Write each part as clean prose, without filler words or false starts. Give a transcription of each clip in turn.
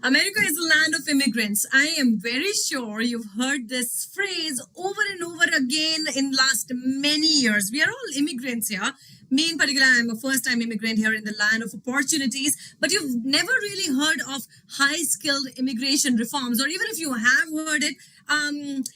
America is a land of immigrants. I am very sure you've heard this phrase over and over again in last many years. We are all immigrants here. Me in particular, I'm a first-time immigrant here in the land of opportunities. But you've never really heard of high-skilled immigration reforms, or even if you have heard it,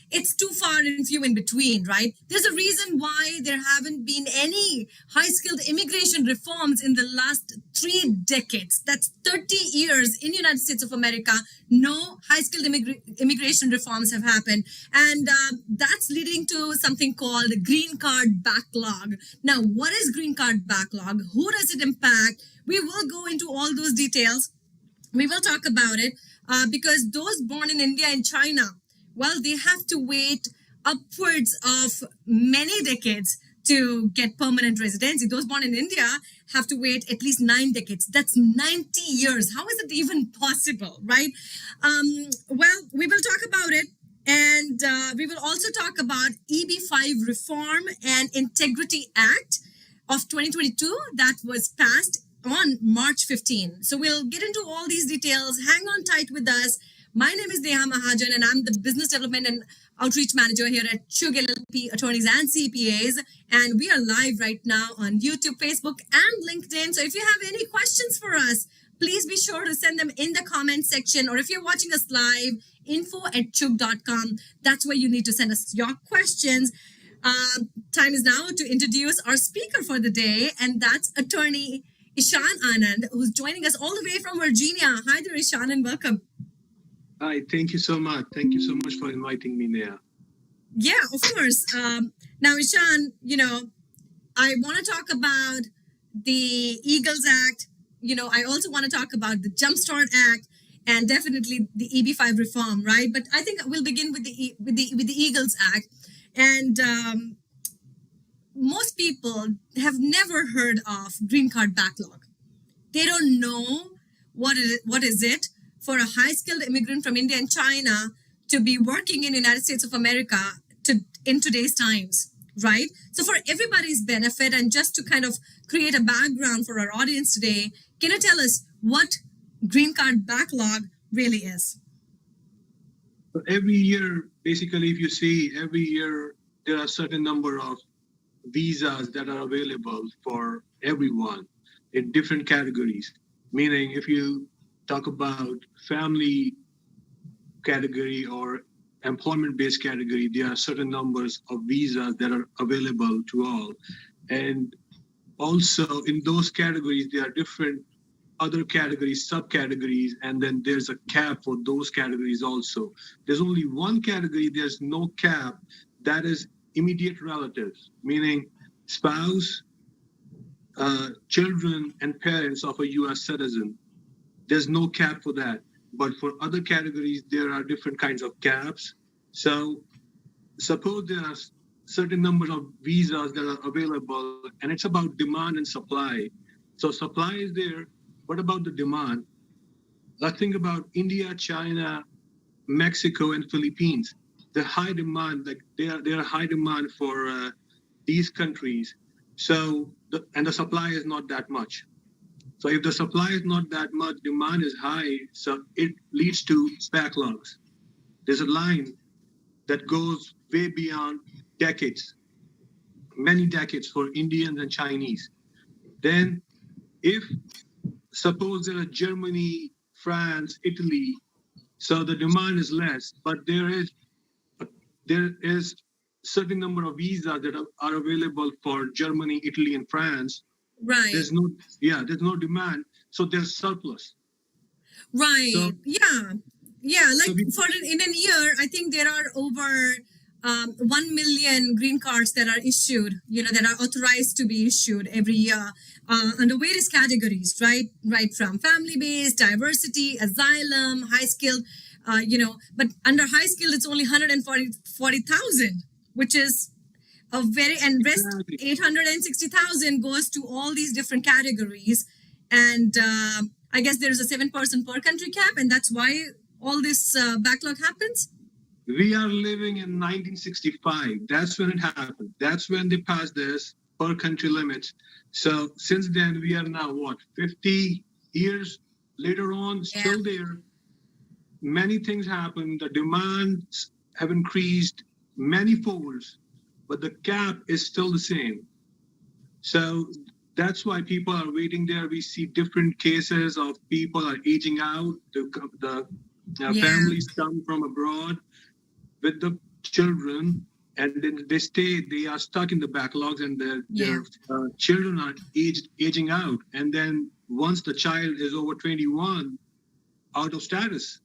it's too far and few in between, right? There's a reason why there haven't been any high-skilled immigration reforms in the last 3 decades. That's 30 years in the United States of America. No high-skilled immigration reforms have happened. And that's leading to something called green card backlog. Now, what is green card backlog? Who does it impact? We will go into all those details. We will talk about it because those born in India and China, well, they have to wait upwards of many decades to get permanent residency. Those born in India have to wait at least 9 decades. That's 90 years. How is it even possible, right? Well, we will talk about it. And we will also talk about EB-5 Reform and Integrity Act of 2022 that was passed on March 15. So we'll get into all these details. Hang on tight with us. My name is Neha Mahajan, and I'm the Business Development and Outreach Manager here at Chug LLP Attorneys and CPAs. And we are live right now on YouTube, Facebook, and LinkedIn. So if you have any questions for us, please be sure to send them in the comment section. Or if you're watching us live, info@chug.com. That's where you need to send us your questions. Time is now to introduce our speaker for the day, and that's Attorney Ishan Anand, who's joining us all the way from Virginia. Hi there, Ishan, and welcome. Hi, thank you so much. Thank you so much for inviting me, Neha. Yeah, of course. Now, Ishan, I want to talk about the Eagles Act. I also want to talk about the Jumpstart Act and definitely the EB-5 reform, right? But I think we'll begin with the Eagles Act. And most people have never heard of green card backlog. They don't know what is it for a high-skilled immigrant from India and China to be working in the United States of America in today's times, right? So for everybody's benefit and just to kind of create a background for our audience today, can you tell us what green card backlog really is? So every year, basically, if you see, every year there are a certain number of visas that are available for everyone in different categories. Meaning, if you talk about family category or employment-based category, there are certain numbers of visas that are available to all. And also in those categories, there are different other categories, subcategories, and then there's a cap for those categories also. There's only one category, there's no cap, that is immediate relatives, meaning spouse, children, and parents of a US citizen. There's no cap for that. But for other categories, there are different kinds of caps. So suppose there are certain number of visas that are available, and it's about demand and supply. So supply is there. What about the demand? Let's think about India, China, Mexico, and Philippines. The high demand, like they are high demand for these countries. So the supply is not that much. So if the supply is not that much, demand is high, so it leads to backlogs. There's a line that goes way beyond decades, many decades for Indians and Chinese. Then if suppose there are Germany, France, Italy, so the demand is less, but there is certain number of visas that are available for Germany, Italy, and France. Right. There's no demand, so there's surplus. Right. So, yeah. Like in a year, I think there are over 1 million green cards that are issued, that are authorized to be issued every year under various categories, right? Right from family-based, diversity, asylum, high-skilled, but under high-skilled, it's only 140,000, which is a very, and rest 860,000 goes to all these different categories. And I guess there's a 7% per country cap, and that's why all this backlog happens. We are living in 1965. That's when it happened. That's when they passed this per country limits. So since then, we are now, 50 years later on, still there. many things happen. The demands have increased many folds, but the cap is still the same. So that's why people are waiting there. We see different cases of people are aging out. The families come from abroad with the children, and then they are stuck in the backlogs, and their children are aging out. And then once the child is over 21, out of status.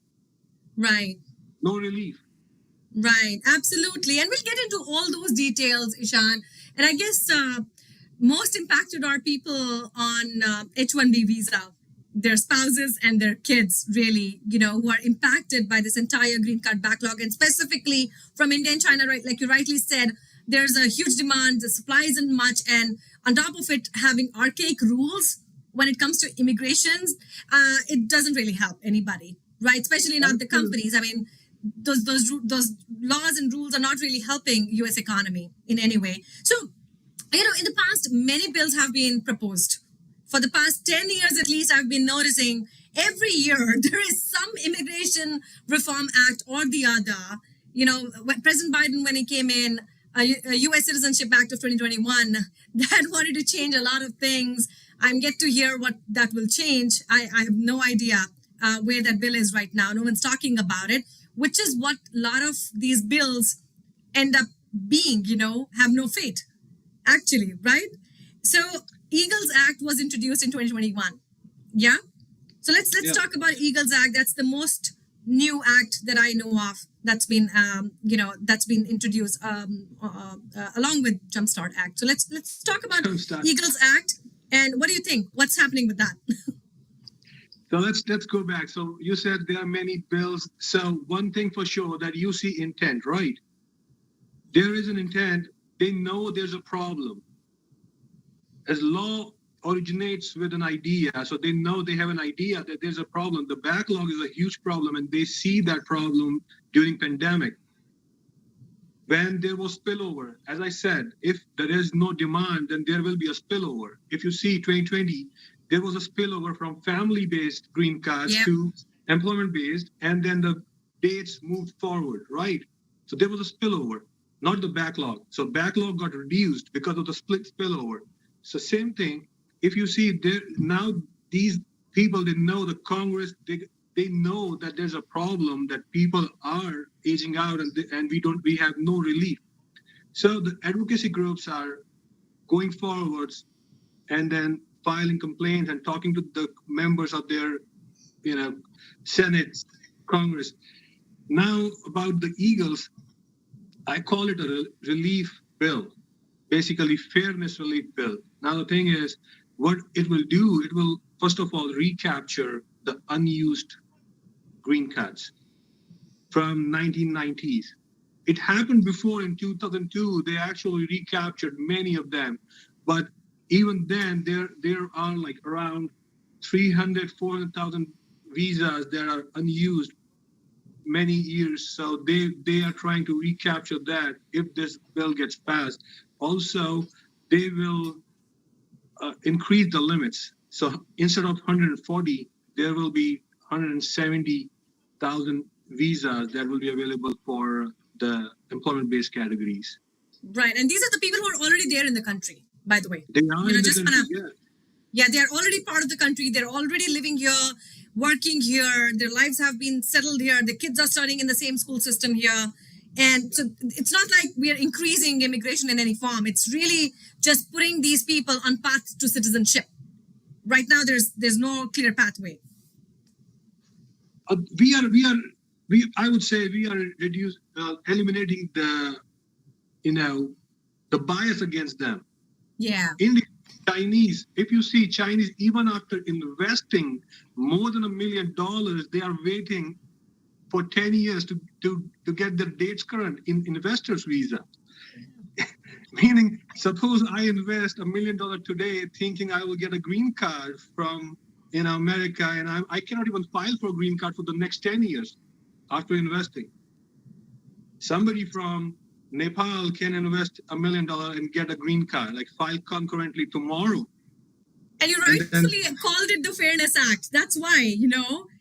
Right. No relief. Right, absolutely. And we'll get into all those details, Ishan. And I guess most impacted are people on H-1B visa, their spouses and their kids, really, who are impacted by this entire green card backlog. And specifically from India and China, right, like you rightly said, there's a huge demand, the supply isn't much. And on top of it, having archaic rules when it comes to immigrations, it doesn't really help anybody, right? Especially not the companies. I mean, those laws and rules are not really helping U.S. economy in any way. So, in the past, many bills have been proposed. For the past 10 years at least, I've been noticing every year there is some immigration reform act or the other. President Biden, when he came in, a U.S. Citizenship Act of 2021, that wanted to change a lot of things. I'm yet to hear what that will change. I have no idea where that bill is right now. No one's talking about it, which is what a lot of these bills end up being, have no fate, actually, right? So Eagles Act was introduced in 2021. Yeah? So let's talk about Eagles Act. That's the most new act that I know of that's been, that's been introduced along with Jumpstart Act. So let's talk about Eagles Act. And what do you think? What's happening with that? So let's go back. So you said there are many bills. So one thing for sure that you see intent, right? There is an intent. They know there's a problem. As law originates with an idea, so they know they have an idea that there's a problem. The backlog is a huge problem, and they see that problem during pandemic. When there was spillover, as I said, if there is no demand, then there will be a spillover. If you see 2020, there was a spillover from family-based green cards to employment-based, and then the dates moved forward, right? So there was a spillover, not the backlog. So backlog got reduced because of the spillover. So same thing, if you see now these people, they know the Congress, they know that there's a problem, that people are aging out and we have no relief. So the advocacy groups are going forwards and then filing complaints and talking to the members of their, Senate, Congress. Now about the Eagles, I call it a relief bill, basically fairness relief bill. Now the thing is, what it will do, it will first of all recapture the unused green cards from 1990s. It happened before in 2002. They actually recaptured many of them, but even then, there are like around 400,000 visas that are unused many years. So they are trying to recapture that if this bill gets passed. Also, they will increase the limits. So instead of 140, there will be 170,000 visas that will be available for the employment-based categories. Right, and these are the people who are already there in the country, by the way. They are in the country, they're already part of the country. They're already living here, working here. Their lives have been settled here. The kids are studying in the same school system here. And so it's not like we are increasing immigration in any form. It's really just putting these people on path to citizenship. Right now, there's no clear pathway. I would say we are eliminating the bias against them. Yeah. In the Chinese, if you see Chinese, even after investing more than $1 million, they are waiting for 10 years to get their dates current in investor's visa. Meaning, suppose I invest $1 million today thinking I will get a green card from America, and I cannot even file for a green card for the next 10 years after investing. Somebody from Nepal can invest $1 million and get a green card, like file concurrently tomorrow. And you rightfully called it the Fairness Act. That's why,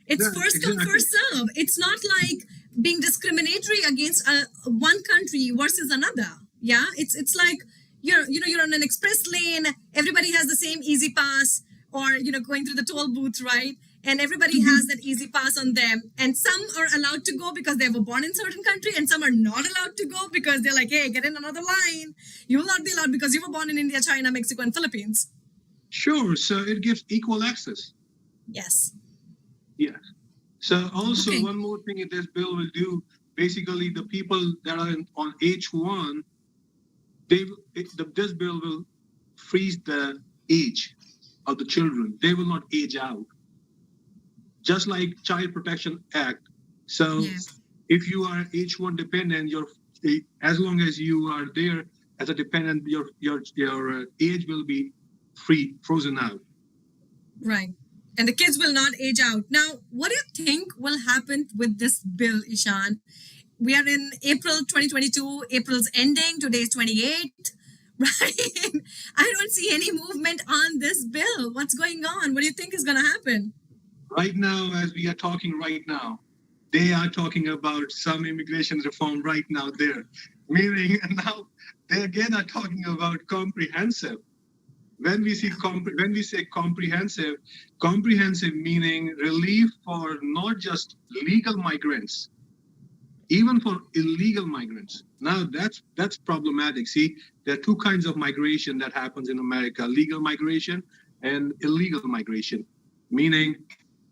It's Yeah, first come, exactly. first serve. It's not like being discriminatory against one country versus another. Yeah, it's like you're on an express lane. Everybody has the same easy pass, or going through the toll booth, right? And everybody has that easy pass on them. And some are allowed to go because they were born in certain country, and some are not allowed to go because they're like, hey, get in another line. You will not be allowed because you were born in India, China, Mexico, and Philippines. Sure. So it gives equal access. Yes. Yeah. So also Okay. one more thing this bill will do, basically the people that are on H1, this bill will freeze the age of the children. They will not age out, just like Child Protection Act. So Yeah. if you are H1 dependent, as long as you are there as a dependent, your age will be frozen out. Right. And the kids will not age out. Now, what do you think will happen with this bill, Ishan? We are in April 2022. April's ending. Today is 28th. Right? I don't see any movement on this bill. What's going on? What do you think is going to happen? Right now, as we are talking right now, they are talking about some immigration reform right now there. Meaning, and now they again are talking about comprehensive. When we say comprehensive meaning relief for not just legal migrants, even for illegal migrants. Now that's problematic. See, there are two kinds of migration that happens in America: legal migration and illegal migration, meaning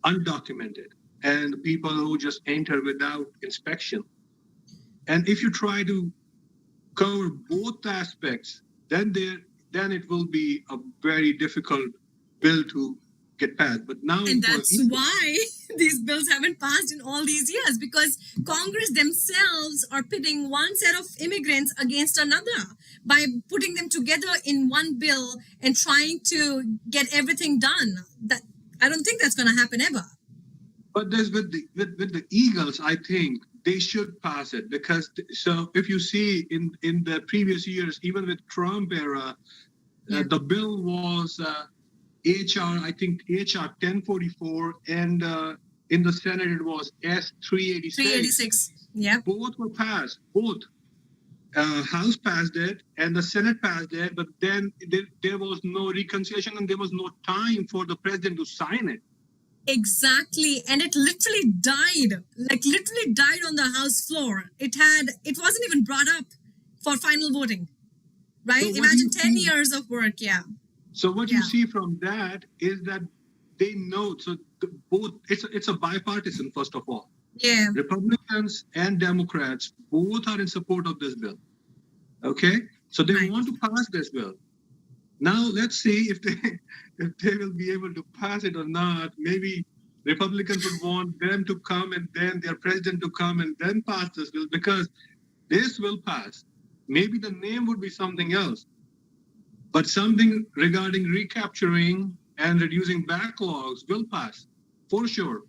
undocumented and people who just enter without inspection. And if you try to cover both aspects, then it will be a very difficult bill to get passed. But now And for that's why these bills haven't passed in all these years, because Congress themselves are pitting one set of immigrants against another by putting them together in one bill and trying to get everything done. That I don't think that's going to happen ever. But there's with the Eagles, I think they should pass it, because so if you see in the previous years, even with Trump era, the bill was HR, I think HR 1044, and in the Senate it was S 386. 386. Yeah. Both were passed. Both. House passed it and the Senate passed it, but then there was no reconciliation and there was no time for the president to sign it. Exactly. And it literally died, literally died on the House floor. It wasn't even brought up for final voting, right? So Imagine 10 years of work. Yeah. So what you see from that is that they know, so both, it's a bipartisan, first of all. Yeah. Republicans and Democrats both are in support of this bill. Okay? So they want to pass this bill. Now let's see if they will be able to pass it or not. Maybe Republicans would want them to come and then their president to come and then pass this bill, because this will pass. Maybe the name would be something else, but something regarding recapturing and reducing backlogs will pass for sure.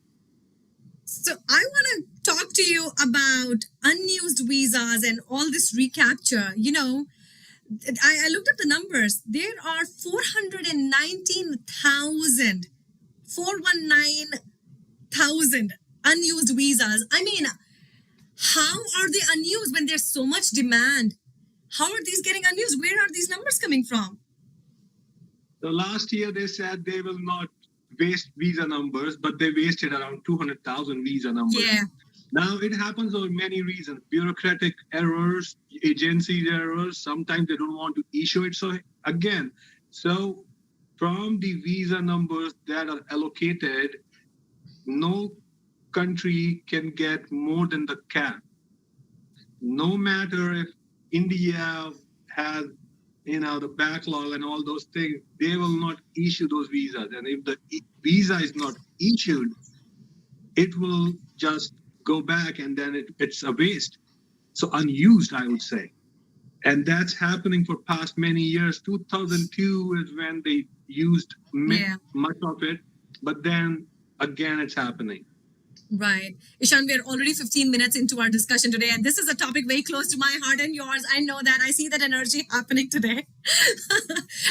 So I want to talk to you about unused visas and all this recapture. I looked at the numbers. There are 419,000 unused visas. I mean, how are they unused when there's so much demand? How are these getting unused? Where are these numbers coming from? So last year they said they will not waste visa numbers, but they wasted around 200,000 visa numbers. Yeah. Now it happens for many reasons: bureaucratic errors, agency errors. Sometimes they don't want to issue it. So again, from the visa numbers that are allocated, no country can get more than the cap. No matter if India has, the backlog and all those things, they will not issue those visas. And if the visa is not issued, it will just go back and then it's a waste. So unused, I would say. And that's happening for past many years. 2002 is when they used much of it, but then again, it's happening. Right. Ishan, we're already 15 minutes into our discussion today, and this is a topic very close to my heart and yours. I know that. I see that energy happening today.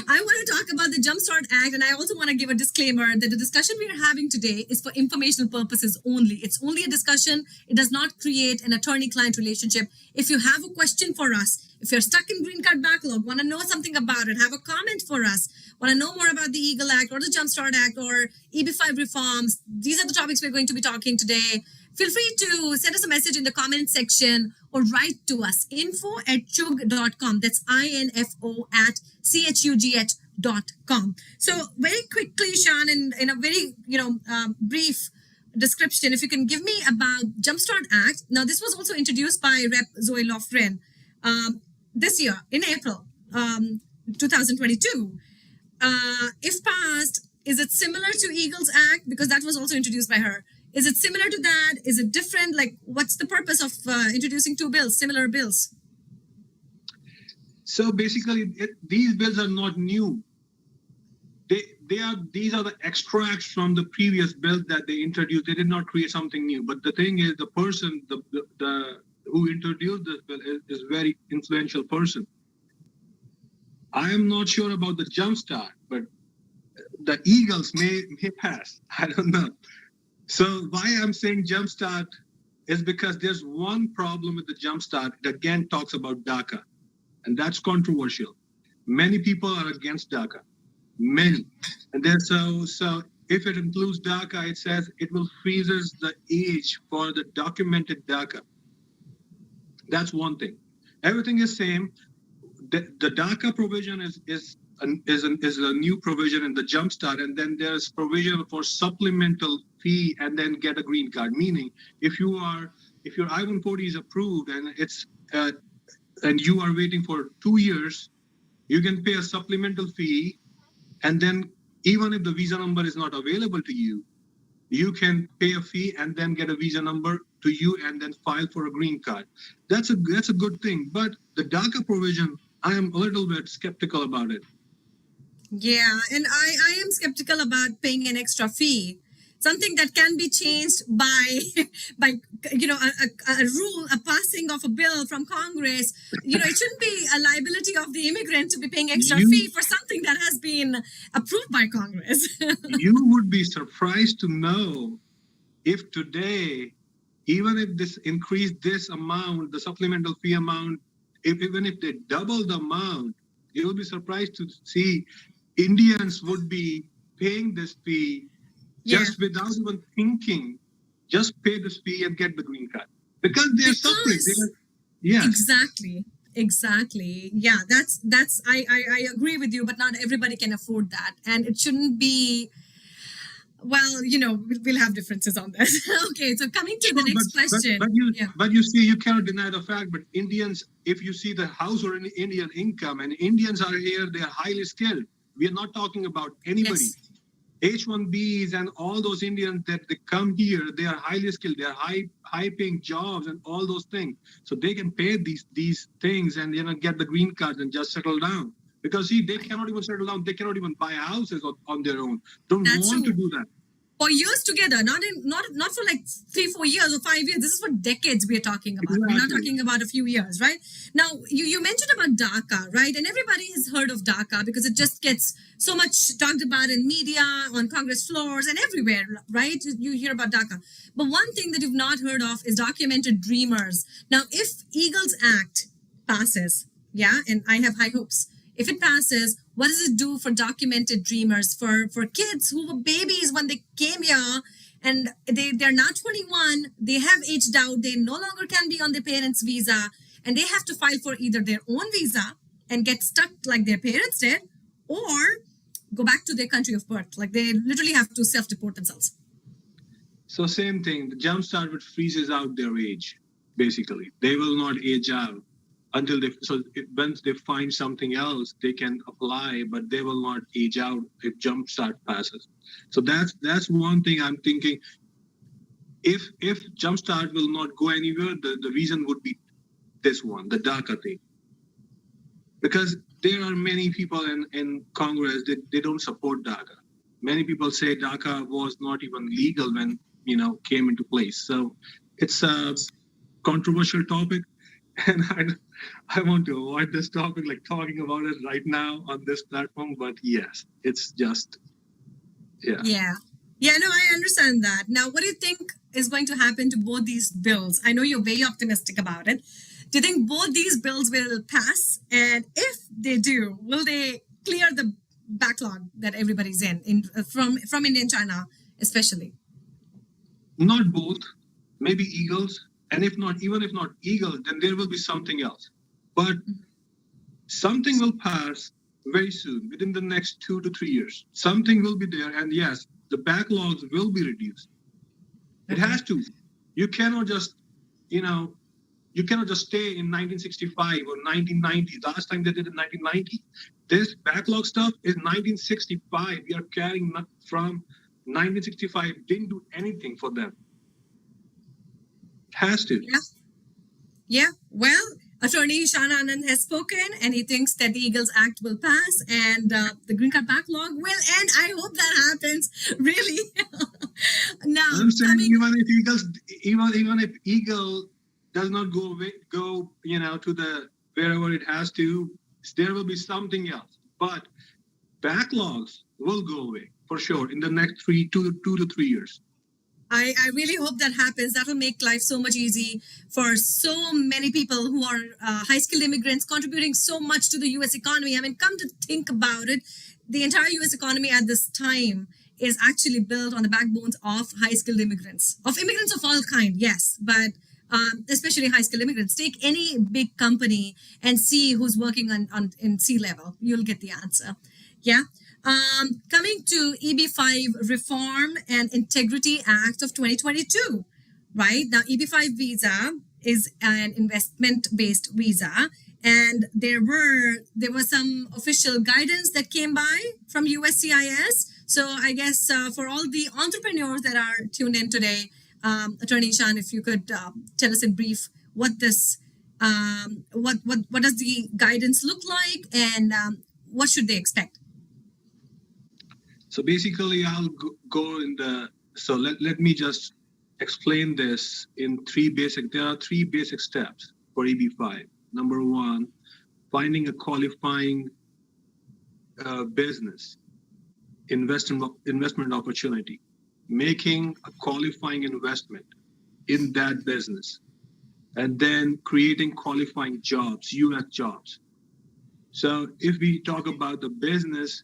I want to talk about the Jumpstart Act, and I also want to give a disclaimer that the discussion we are having today is for informational purposes only. It's only a discussion. It does not create an attorney-client relationship. If you have a question for us, if you're stuck in green card backlog, want to know something about it, have a comment for us, want to know more about the Eagle Act or the Jumpstart Act or EB5 reforms, these are the topics we're going to be talking today. Feel free to send us a message in the comment section or write to us info@chug.com. That's info at chugh.com. So very quickly, Sean, in a very brief description, if you can give me about Jumpstart Act. Now, this was also introduced by Rep. Zoe Lofgren this year in April 2022. If passed, is it similar to Eagles Act? Because that was also introduced by her. Is it similar to that? Is it different? Like, what's the purpose of introducing two bills, similar bills? So basically, these bills are not new. These are the extracts from the previous bill that they introduced. They did not create something new. But the thing is, the person who introduced this bill is very influential person. I am not sure about the Jumpstart, but the Eagles may pass. I don't know. So why I'm saying Jumpstart is because there's one problem with the Jumpstart. It again talks about DACA, and that's controversial. Many people are against DACA, many. And then so if it includes DACA, it says it will freezes the age for the documented DACA. That's one thing. Everything is same. The DACA provision is a new provision in the Jumpstart, and then there's provision for supplemental fee and then get a green card. Meaning, if your I-140 is approved and it's and you are waiting for 2 years, you can pay a supplemental fee, and then even if the visa number is not available to you, you can pay a fee and then get a visa number to you and then file for a green card. That's a good thing. But the DACA provision, I am a little bit skeptical about it. Yeah, and I am skeptical about paying an extra fee. Something that can be changed by a rule, a passing of a bill from Congress. It shouldn't be a liability of the immigrant to be paying extra fee for something that has been approved by Congress. You would be surprised to know if today, even if this increased this amount, the supplemental fee amount, even if they double the amount, you will be surprised to see Indians would be paying this fee just without even thinking, just pay this fee and get the green card because they're suffering. Exactly. Yeah, that's I agree with you, but not everybody can afford that, and it shouldn't be. Well, we'll have differences on that. Okay, so coming to the next question. But you see, you cannot deny the fact. But Indians, if you see the household Indian income, and Indians are here, they are highly skilled. We are not talking about anybody. Yes. H-1Bs and all those Indians that they come here, they are highly skilled. They are high-paying jobs and all those things. So they can pay these things and get the green card and just settle down. Because see, they cannot even settle down. They cannot even buy houses on their own. That's want true. To do that. For years together, not for like 3-4 years or 5 years. This is for decades we are talking about. Exactly. We're not talking about a few years, right? Now, you mentioned about DACA, right? And everybody has heard of DACA because it just gets so much talked about in media, on Congress floors, and everywhere, right? You hear about DACA. But one thing that you've not heard of is documented dreamers. Now, if Eagles Act passes, and I have high hopes, if it passes, what does it do for documented dreamers, for kids who were babies when they came here and they're now 21, they have aged out, they no longer can be on their parents' visa, and they have to file for either their own visa and get stuck like their parents did, or go back to their country of birth. Like they literally have to self-deport themselves. So same thing, the Jumpstart would freezes out their age, basically. They will not age out. Until once they find something else, they can apply, but they will not age out if Jumpstart passes. So that's one thing I'm thinking. If Jumpstart will not go anywhere, the reason would be this one, the DACA thing. Because there are many people in Congress that they don't support DACA. Many people say DACA was not even legal when came into place. So it's a controversial topic. And I want to avoid this topic, like talking about it right now on this platform. But yes, it's just, yeah. Yeah. Yeah, no, I understand that. Now, what do you think is going to happen to both these bills? I know you're very optimistic about it. Do you think both these bills will pass? And if they do, will they clear the backlog that everybody's in from India and China, especially? Not both, maybe eagles. And if not, even if not eagles, then there will be something else. But something will pass very soon, within the next 2 to 3 years. Something will be there. And yes, the backlogs will be reduced. It has to. You cannot just, you know, you cannot just stay in 1965 or 1990. Last time they did it in 1990. This backlog stuff is 1965. We are carrying from 1965. Didn't do anything for them. It has to. Yeah. Yeah. Well, Attorney Ishan Anand has spoken, and he thinks that the Eagles Act will pass and the green card backlog will end. I hope that happens. Really. Now, I'm saying coming. even if Eagle does not go away, to the wherever it has to, there will be something else. But backlogs will go away for sure in the next 2 to 3 years. I really hope that happens. That will make life so much easy for so many people who are high skilled immigrants contributing so much to the US economy. I mean, come to think about it, the entire US economy at this time is actually built on the backbones of high skilled immigrants, of immigrants of all kind, yes, but especially high skilled immigrants. Take any big company and see who's working on in C level. You'll get the answer. Yeah. Coming to EB5 Reform and Integrity Act of 2022, right? Now, EB5 visa is an investment-based visa, and there was some official guidance that came by from USCIS. So I guess for all the entrepreneurs that are tuned in today, Attorney Ishan, if you could tell us in brief what this, what does the guidance look like, and what should they expect? So basically, I'll go in the. So let me just explain this in there are three basic steps for EB5. Number one, finding a qualifying business, investment opportunity, making a qualifying investment in that business, and then creating qualifying jobs, US jobs. So if we talk about the business,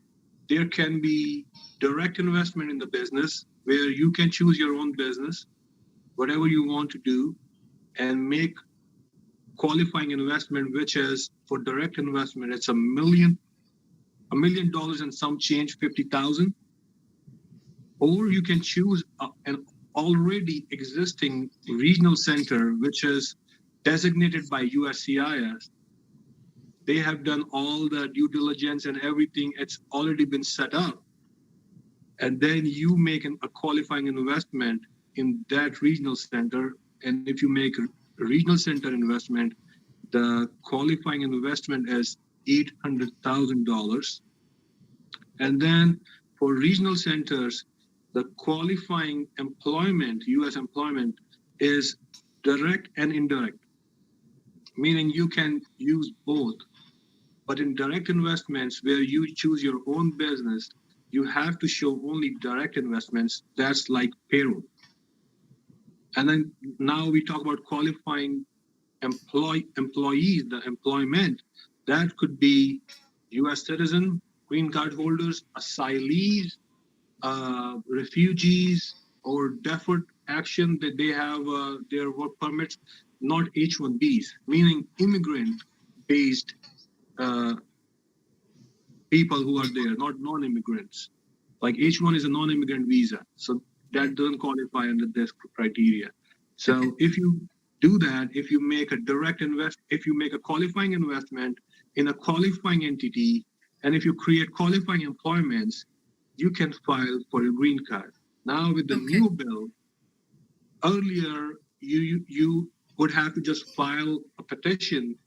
there can be direct investment in the business where you can choose your own business, whatever you want to do, and make qualifying investment, which is for direct investment, it's $1 million and some change, 50,000. Or you can choose an already existing regional center, which is designated by USCIS. They have done all the due diligence and everything. It's already been set up. And then you make a qualifying investment in that regional center. And if you make a regional center investment, the qualifying investment is $800,000. And then for regional centers, the qualifying employment, US employment, is direct and indirect, meaning you can use both. But in direct investments, where you choose your own business, you have to show only direct investments. That's like payroll. And then now we talk about qualifying employees, the employment. That could be US citizen, green card holders, asylees, refugees, or deferred action that they have their work permits, not H-1Bs, meaning immigrant-based people who are there, not non-immigrants. Like H1 is a non-immigrant visa, so that doesn't qualify under this criteria. So if you do that, if you make a qualifying investment in a qualifying entity, and if you create qualifying employments, you can file for your green card. Now with the new bill, earlier you would have to just file a petition,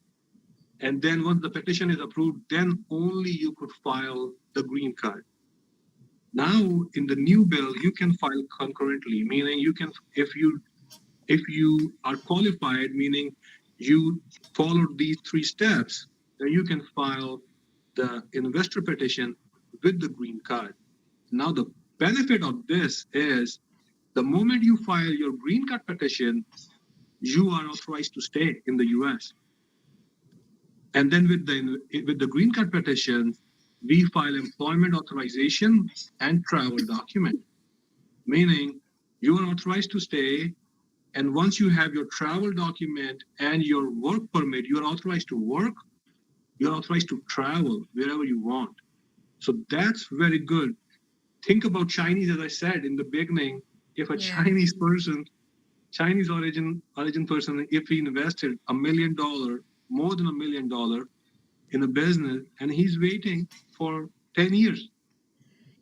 and then once the petition is approved, then only you could file the green card. Now in the new bill, you can file concurrently, meaning you can, if you are qualified, meaning you follow these three steps, then you can file the investor petition with the green card. Now, the benefit of this is the moment you file your green card petition, you are authorized to stay in the US. And then with the green card petition, we file employment authorization and travel document, meaning you are authorized to stay. And once you have your travel document and your work permit, you're authorized to work, you're authorized to travel wherever you want. So that's very good. Think about Chinese, as I said in the beginning, if a Chinese origin person, if he invested $1 million, more than $1 million in a business, and he's waiting for 10 years.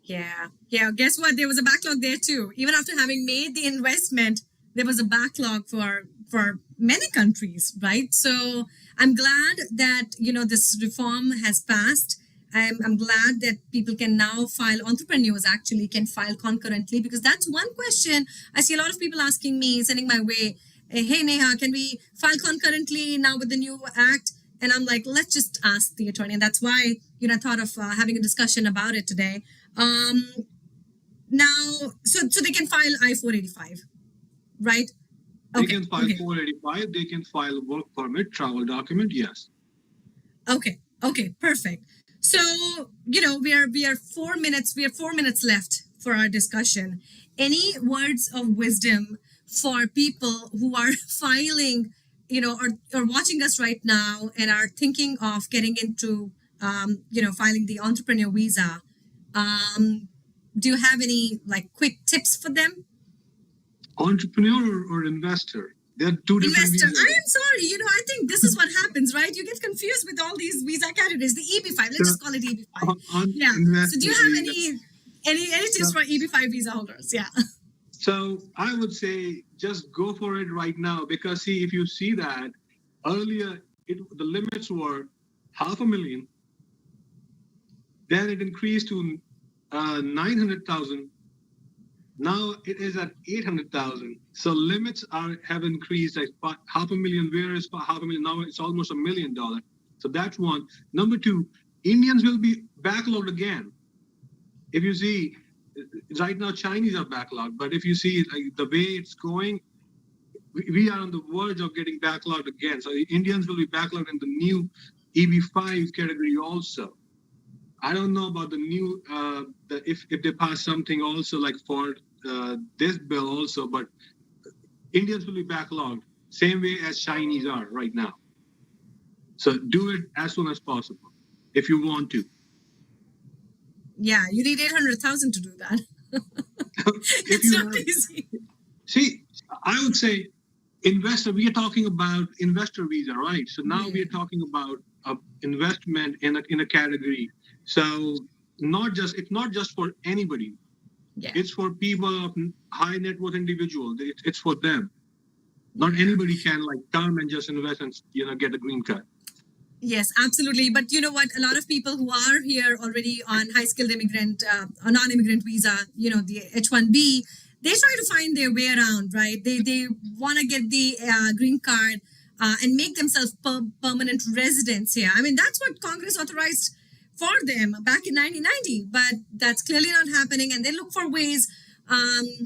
Yeah. Guess what? There was a backlog there too. Even after having made the investment, there was a backlog for many countries, right? So I'm glad that this reform has passed. I'm glad that people can now file, entrepreneurs actually can file concurrently, because that's one question I see a lot of people asking me, sending my way. Hey, Neha, can we file concurrently now with the new act? And I'm like, let's just ask the attorney. And that's why, I thought of having a discussion about it today. Now, so they can file I-485, right? They can file 485. They can file work permit, travel document. Yes. Okay, perfect. So, we are 4 minutes. We have 4 minutes left for our discussion. Any words of wisdom for people who are filing, or watching us right now and are thinking of getting into, filing the entrepreneur visa? Do you have any quick tips for them? Entrepreneur or investor? There are two different Investor. visas. I am sorry. I think this is what happens, right? You get confused with all these visa categories. The EB5. Let's just call it EB5. Yeah. So do you have any tips for EB5 visa holders? Yeah. So I would say just go for it right now, because see, if you see that earlier, the limits were $500,000. Then it increased to 900,000. Now it is at 800,000. So limits have increased like $500,000. Where is $500,000? Now it's almost $1 million. So that's one. Number two, Indians will be backlogged again. If you see, right now Chinese are backlogged, but if you see the way it's going, we are on the verge of getting backlogged again. So Indians will be backlogged in the new EB5 category also. I don't know about the new, if they pass something also like for this bill also, but Indians will be backlogged, same way as Chinese are right now. So do it as soon as possible if you want to. Yeah, you need 800,000 to do that. It's not easy. See, I would say investor, we are talking about investor visa, right? So now we are talking about investment in a category. So it's not just for anybody. Yeah. It's for people of high net worth individuals. It's for them. Not anybody can come and just invest and get a green card. Yes, absolutely. But you know what? A lot of people who are here already on high skilled immigrant, non-immigrant visa, the H-1B, they try to find their way around, right? They want to get the green card and make themselves permanent residents here. I mean, that's what Congress authorized for them back in 1990, but that's clearly not happening, and they look for ways.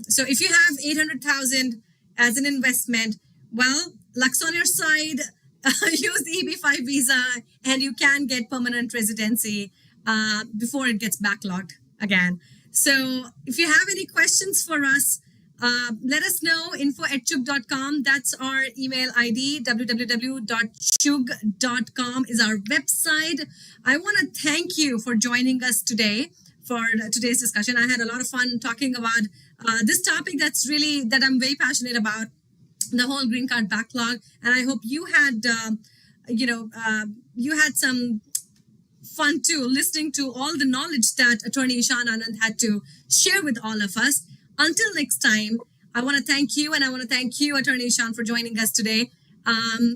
So if you have 800,000 as an investment, well, luck's on your side. Use the EB5 visa, and you can get permanent residency before it gets backlogged again. So if you have any questions for us, let us know. info@chug.com. That's our email ID. www.chug.com is our website. I want to thank you for joining us today for today's discussion. I had a lot of fun talking about this topic that I'm very passionate about, the whole green card backlog. And I hope you had, you had some fun too, listening to all the knowledge that Attorney Ishan Anand had to share with all of us. Until next time, I want to thank you, and I want to thank you, Attorney Ishan, for joining us today.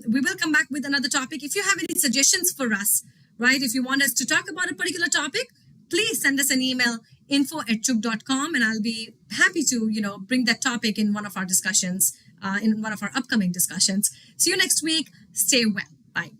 We will come back with another topic. If you have any suggestions for us, right, if you want us to talk about a particular topic, please send us an email, info@chug.com, and I'll be happy to, bring that topic in one of our discussions in one of our upcoming discussions. See you next week. Stay well. Bye.